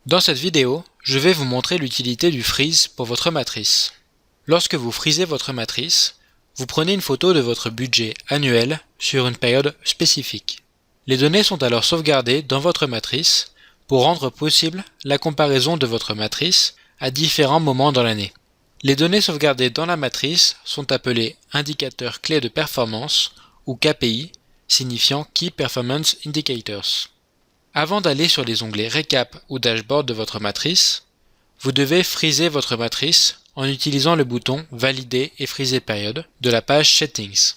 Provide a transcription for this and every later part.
Dans cette vidéo, je vais vous montrer l'utilité du freeze pour votre matrice. Lorsque vous freezez votre matrice, vous prenez une photo de votre budget annuel sur une période spécifique. Les données sont alors sauvegardées dans votre matrice pour rendre possible la comparaison de votre matrice à différents moments dans l'année. Les données sauvegardées dans la matrice sont appelées indicateurs clés de performance ou KPI, signifiant Key Performance Indicators. Avant d'aller sur les onglets Récap ou Dashboard de votre matrice, vous devez freezer votre matrice en utilisant le bouton Valider et Freezer Period de la page Settings.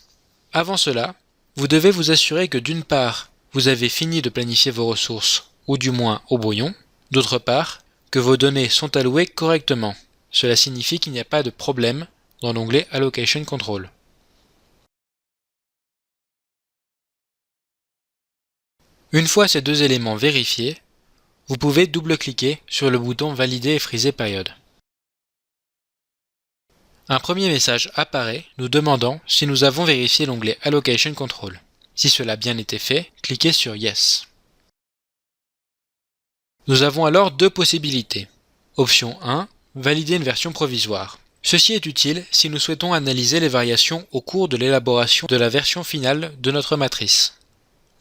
Avant cela, vous devez vous assurer que d'une part, vous avez fini de planifier vos ressources, ou du moins au brouillon, d'autre part, que vos données sont allouées correctement. Cela signifie qu'il n'y a pas de problème dans l'onglet Allocation Control. Une fois ces deux éléments vérifiés, vous pouvez double-cliquer sur le bouton Valider et Freezer Period. Un premier message apparaît nous demandant si nous avons vérifié l'onglet Allocation Control. Si cela a bien été fait, cliquez sur Yes. Nous avons alors deux possibilités. Option 1, valider une version provisoire. Ceci est utile si nous souhaitons analyser les variations au cours de l'élaboration de la version finale de notre matrice.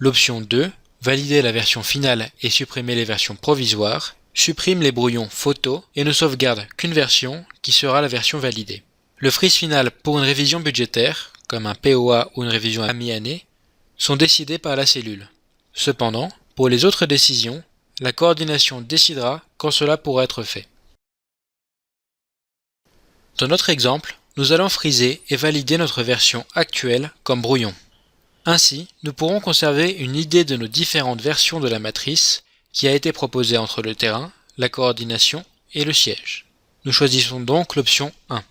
L'option 2, valider la version finale et supprimer les versions provisoires, supprime les brouillons photos et ne sauvegarde qu'une version qui sera la version validée. Le freeze final pour une révision budgétaire, comme un POA ou une révision à mi-année, sont décidés par la cellule. Cependant, pour les autres décisions, la coordination décidera quand cela pourra être fait. Dans notre exemple, nous allons freezer et valider notre version actuelle comme brouillon. Ainsi, nous pourrons conserver une idée de nos différentes versions de la matrice qui a été proposée entre le terrain, la coordination et le siège. Nous choisissons donc l'option 1.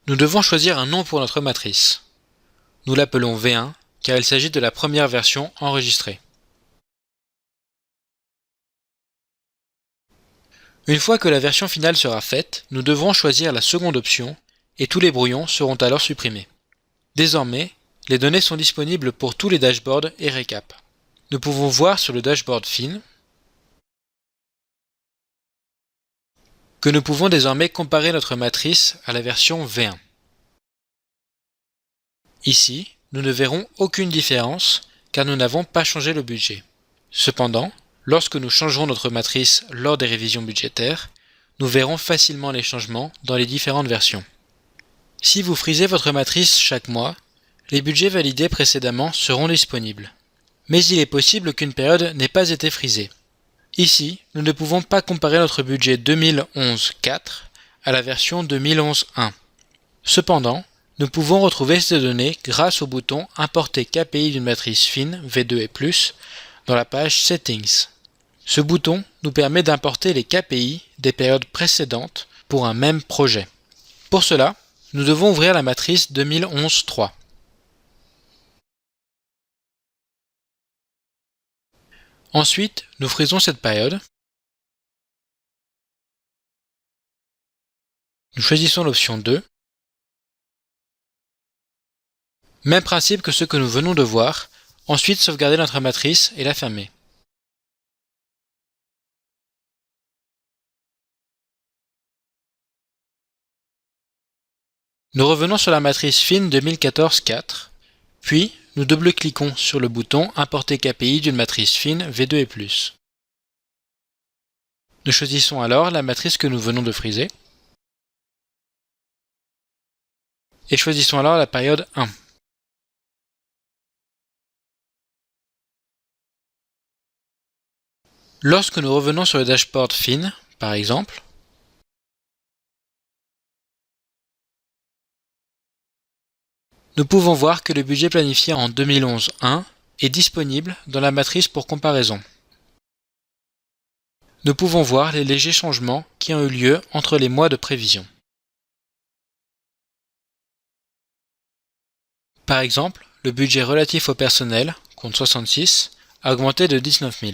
Nous devons choisir un nom pour notre matrice. Nous l'appelons V1 car il s'agit de la première version enregistrée. Une fois que la version finale sera faite, nous devrons choisir la seconde option et tous les brouillons seront alors supprimés. Désormais, les données sont disponibles pour tous les dashboards et récap. Nous pouvons voir sur le dashboard Fin que nous pouvons désormais comparer notre matrice à la version V1. Ici, nous ne verrons aucune différence car nous n'avons pas changé le budget. Cependant, lorsque nous changerons notre matrice lors des révisions budgétaires, nous verrons facilement les changements dans les différentes versions. Si vous freezez votre matrice chaque mois, les budgets validés précédemment seront disponibles. Mais il est possible qu'une période n'ait pas été freezée. Ici, nous ne pouvons pas comparer notre budget 2011-4 à la version 2011-1. Cependant, nous pouvons retrouver ces données grâce au bouton Importer KPI d'une matrice fine V2 et plus dans la page Settings. Ce bouton nous permet d'importer les KPI des périodes précédentes pour un même projet. Pour cela, nous devons ouvrir la matrice 2011-3. Ensuite, nous freezons cette période. Nous choisissons l'option 2. Même principe que ce que nous venons de voir. Ensuite, sauvegarder notre matrice et la fermer. Nous revenons sur la matrice Fin 2014-4, puis nous double-cliquons sur le bouton Importer KPI d'une matrice fine V2 et plus. Nous choisissons alors la matrice que nous venons de freezer et choisissons alors la période 1. Lorsque nous revenons sur le dashboard Fin, par exemple, nous pouvons voir que le budget planifié en 2011-1 est disponible dans la matrice pour comparaison. Nous pouvons voir les légers changements qui ont eu lieu entre les mois de prévision. Par exemple, le budget relatif au personnel, compte 66, a augmenté de 19 000.